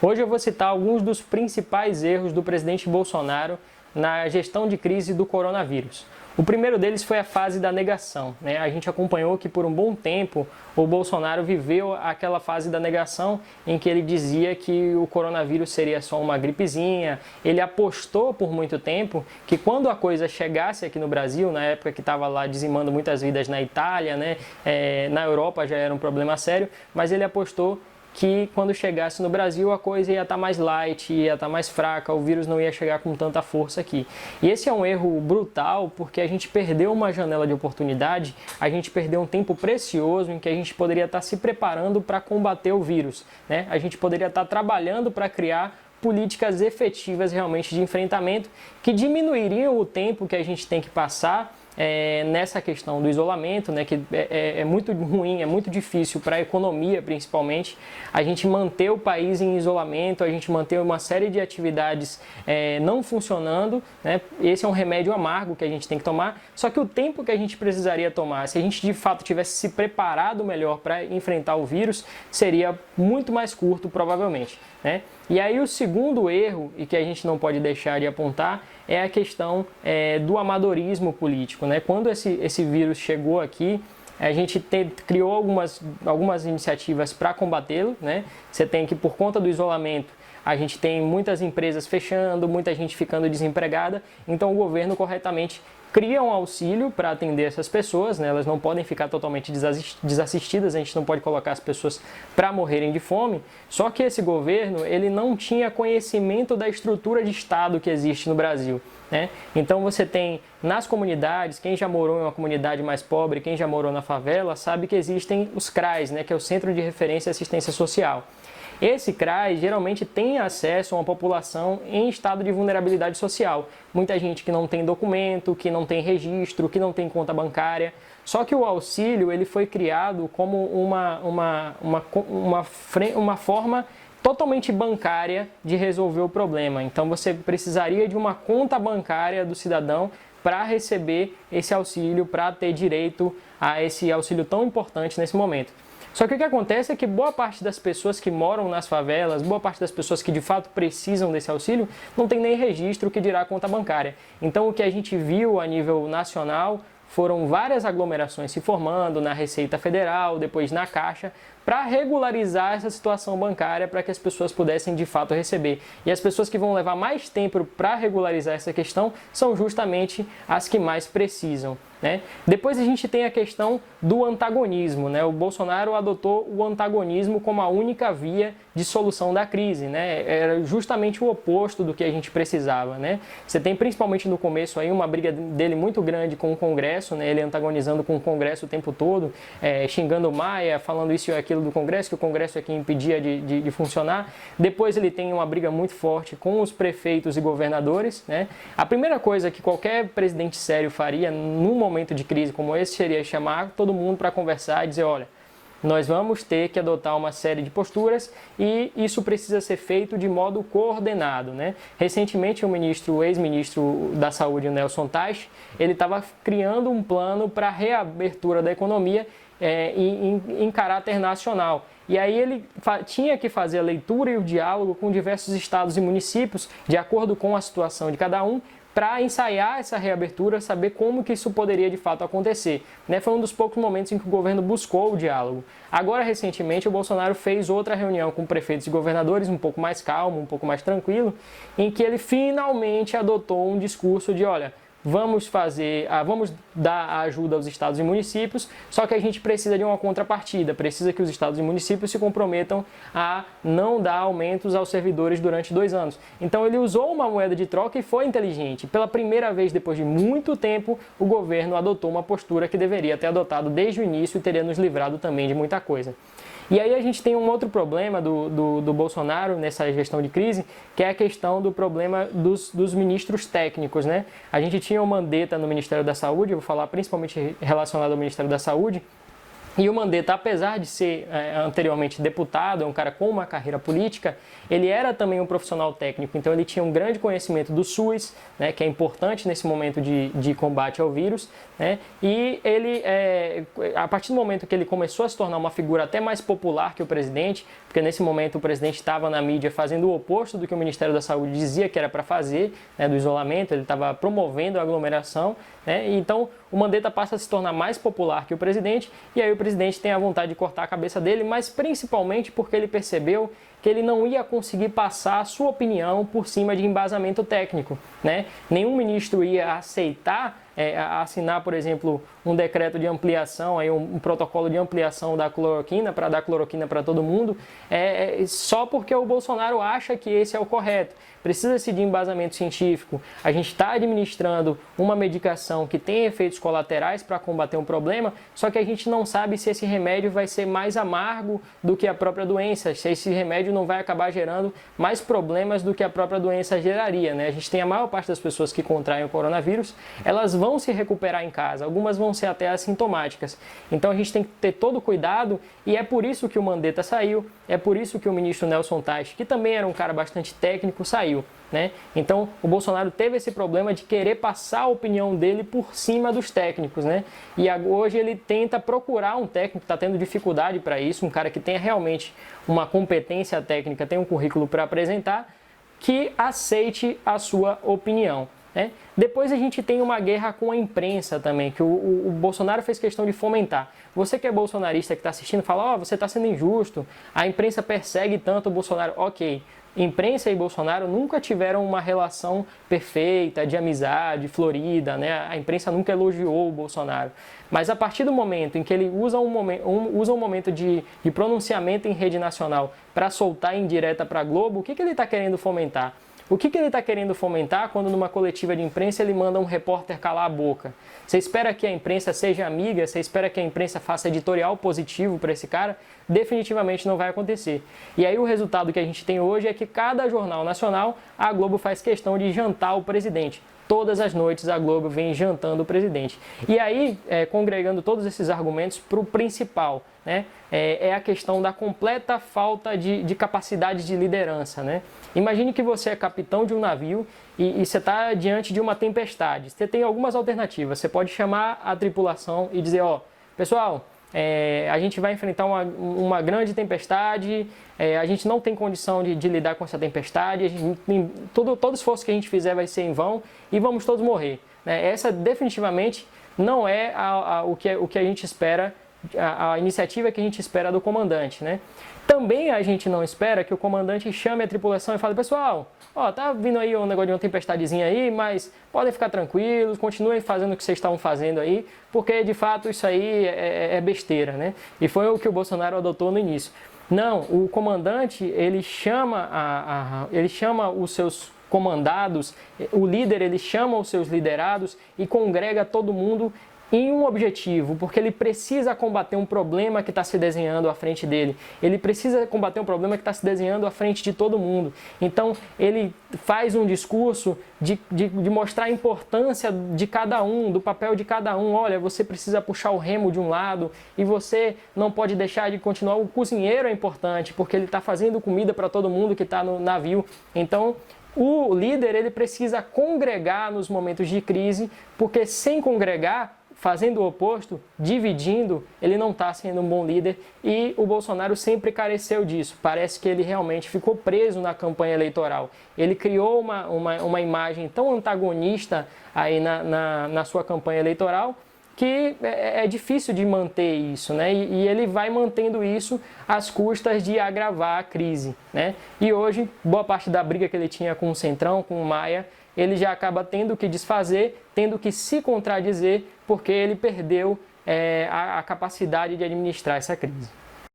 Hoje eu vou citar alguns dos principais erros do presidente Bolsonaro na gestão de crise do coronavírus. O primeiro deles foi a fase da negação, né? A gente acompanhou que por um bom tempo o Bolsonaro viveu aquela fase da negação em que ele dizia que o coronavírus seria só uma gripezinha. Ele apostou por muito tempo que quando a coisa chegasse aqui no Brasil, na época que estava lá dizimando muitas vidas na Itália, né? Na Europa já era um problema sério, mas ele apostou que quando chegasse no Brasil a coisa ia estar mais light, ia estar mais fraca, o vírus não ia chegar com tanta força aqui. E esse é um erro brutal porque a gente perdeu uma janela de oportunidade, a gente perdeu um tempo precioso em que a gente poderia estar se preparando para combater o vírus, né? A gente poderia estar trabalhando para criar políticas efetivas realmente de enfrentamento que diminuiriam o tempo que a gente tem que passar nessa questão do isolamento, né, que é muito ruim, é muito difícil para a economia principalmente, a gente manter o país em isolamento, a gente manter uma série de atividades não funcionando, né? Esse é um remédio amargo que a gente tem que tomar, só que o tempo que a gente precisaria tomar, se a gente de fato tivesse se preparado melhor para enfrentar o vírus, seria muito mais curto provavelmente, né? E aí o segundo erro, e que a gente não pode deixar de apontar, é a questão do amadorismo político, né? Quando esse vírus chegou aqui, a gente criou algumas iniciativas para combatê-lo, né? Você tem que, por conta do isolamento, a gente tem muitas empresas fechando, muita gente ficando desempregada, então o governo corretamente cria um auxílio para atender essas pessoas, né? Elas não podem ficar totalmente desassistidas, a gente não pode colocar as pessoas para morrerem de fome, só que esse governo ele não tinha conhecimento da estrutura de Estado que existe no Brasil, né? Então você tem nas comunidades, quem já morou em uma comunidade mais pobre, quem já morou na favela, sabe que existem os CRAs, né? Que é o Centro de Referência e Assistência Social. Esse CRAS geralmente tem acesso a uma população em estado de vulnerabilidade social. Muita gente que não tem documento, que não tem registro, que não tem conta bancária. Só que o auxílio ele foi criado como uma forma totalmente bancária de resolver o problema. Então você precisaria de uma conta bancária do cidadão para receber esse auxílio, para ter direito a esse auxílio tão importante nesse momento. Só que o que acontece é que boa parte das pessoas que moram nas favelas, boa parte das pessoas que de fato precisam desse auxílio, não tem nem registro, que dirá conta bancária. Então o que a gente viu a nível nacional foram várias aglomerações se formando na Receita Federal, depois na Caixa, para regularizar essa situação bancária para que as pessoas pudessem de fato receber. E as pessoas que vão levar mais tempo para regularizar essa questão são justamente as que mais precisam, né? Depois a gente tem a questão do antagonismo, né? O Bolsonaro adotou o antagonismo como a única via de solução da crise, né? Era justamente o oposto do que a gente precisava, né? Você tem principalmente no começo aí uma briga dele muito grande com o Congresso, né? Ele antagonizando com o Congresso o tempo todo, xingando o Maia, falando isso e aquilo do Congresso, que o Congresso é quem impedia de funcionar. Depois ele tem uma briga muito forte com os prefeitos e governadores, né? A primeira coisa que qualquer presidente sério faria num momento de crise como esse seria chamar todo mundo para conversar e dizer, olha, nós vamos ter que adotar uma série de posturas e isso precisa ser feito de modo coordenado, né? Recentemente o ex-ministro da Saúde, o Nelson Teich, ele estava criando um plano para a reabertura da economia em caráter nacional. E aí ele tinha que fazer a leitura e o diálogo com diversos estados e municípios, de acordo com a situação de cada um, para ensaiar essa reabertura, saber como que isso poderia de fato acontecer, né? Foi um dos poucos momentos em que o governo buscou o diálogo. Agora, recentemente, o Bolsonaro fez outra reunião com prefeitos e governadores, um pouco mais calmo, um pouco mais tranquilo, em que ele finalmente adotou um discurso de, olha, vamos dar ajuda aos estados e municípios, só que a gente precisa de uma contrapartida, precisa que os estados e municípios se comprometam a não dar aumentos aos servidores durante 2 anos. Então ele usou uma moeda de troca e foi inteligente. Pela primeira vez, depois de muito tempo, o governo adotou uma postura que deveria ter adotado desde o início e teria nos livrado também de muita coisa. E aí a gente tem um outro problema do Bolsonaro nessa gestão de crise, que é a questão do problema dos ministros técnicos, né? A gente tinha o Mandetta no Ministério da Saúde, eu vou falar principalmente relacionado ao Ministério da Saúde, E o Mandetta, apesar de ser anteriormente deputado, é um cara com uma carreira política, ele era também um profissional técnico, então ele tinha um grande conhecimento do SUS, né, que é importante nesse momento de combate ao vírus, né, e ele, a partir do momento que ele começou a se tornar uma figura até mais popular que o presidente, porque nesse momento o presidente estava na mídia fazendo o oposto do que o Ministério da Saúde dizia que era para fazer, né, do isolamento, ele estava promovendo a aglomeração, né, e então o Mandetta passa a se tornar mais popular que o presidente, e aí o presidente tem a vontade de cortar a cabeça dele, mas principalmente porque ele percebeu que ele não ia conseguir passar a sua opinião por cima de embasamento técnico, né? Nenhum ministro ia aceitar assinar, por exemplo, um decreto de ampliação, aí um protocolo de ampliação da cloroquina, para dar cloroquina para todo mundo, só porque o Bolsonaro acha que esse é o correto. Precisa-se de embasamento científico. A gente está administrando uma medicação que tem efeitos colaterais para combater um problema, só que a gente não sabe se esse remédio vai ser mais amargo do que a própria doença, se esse remédio não vai acabar gerando mais problemas do que a própria doença geraria, né? A gente tem a maior parte das pessoas que contraem o coronavírus, elas vão se recuperar em casa, algumas vão ser até assintomáticas. Então a gente tem que ter todo cuidado e é por isso que o Mandetta saiu, é por isso que o ministro Nelson Teich, que também era um cara bastante técnico, saiu, né? Então o Bolsonaro teve esse problema de querer passar a opinião dele por cima dos técnicos, né? E hoje ele tenta procurar um técnico, está tendo dificuldade para isso, um cara que tenha realmente uma competência técnica, tem um currículo para apresentar, que aceite a sua opinião. Depois a gente tem uma guerra com a imprensa também, que o Bolsonaro fez questão de fomentar. Você que é bolsonarista, que está assistindo, fala, você está sendo injusto, a imprensa persegue tanto o Bolsonaro. Ok, imprensa e Bolsonaro nunca tiveram uma relação perfeita, de amizade, florida, né? A imprensa nunca elogiou o Bolsonaro. Mas a partir do momento em que ele usa um momento de pronunciamento em rede nacional para soltar indireta para a Globo, o que ele está querendo fomentar? O que ele está querendo fomentar quando numa coletiva de imprensa ele manda um repórter calar a boca? Você espera que a imprensa seja amiga? Você espera que a imprensa faça editorial positivo para esse cara? Definitivamente não vai acontecer. E aí o resultado que a gente tem hoje é que cada jornal nacional, a Globo faz questão de jantar o presidente. Todas as noites a Globo vem jantando o presidente. E aí, congregando todos esses argumentos para o principal, né? É a questão da completa falta de capacidade de liderança, né? Imagine que você é capitão de um navio e você está diante de uma tempestade. Você tem algumas alternativas. Você pode chamar a tripulação e dizer, pessoal, a gente vai enfrentar uma grande tempestade, a gente não tem condição de lidar com essa tempestade, todo esforço que a gente fizer vai ser em vão e vamos todos morrer. Essa definitivamente não é o que a gente espera, a iniciativa que a gente espera do comandante, né? Também a gente não espera que o comandante chame a tripulação e fale, pessoal, tá vindo aí um negócio de uma tempestadezinha aí, mas podem ficar tranquilos, continuem fazendo o que vocês estavam fazendo aí, porque de fato isso aí é besteira, né? E foi o que o Bolsonaro adotou no início. Não, o comandante, ele chama os seus comandados, o líder, ele chama os seus liderados e congrega todo mundo em um objetivo, porque ele precisa combater um problema que está se desenhando à frente dele. Ele precisa combater um problema que está se desenhando à frente de todo mundo. Então, ele faz um discurso de mostrar a importância de cada um, do papel de cada um. Olha, você precisa puxar o remo de um lado e você não pode deixar de continuar. O cozinheiro é importante, porque ele está fazendo comida para todo mundo que está no navio. Então, o líder, ele precisa congregar nos momentos de crise, porque sem congregar, fazendo o oposto, dividindo, ele não está sendo um bom líder e o Bolsonaro sempre careceu disso. Parece que ele realmente ficou preso na campanha eleitoral. Ele criou uma imagem tão antagonista aí na sua campanha eleitoral que é difícil de manter isso, né? E ele vai mantendo isso às custas de agravar a crise, né? E hoje, boa parte da briga que ele tinha com o Centrão, com o Maia, ele já acaba tendo que desfazer, tendo que se contradizer, porque ele perdeu a capacidade de administrar essa crise.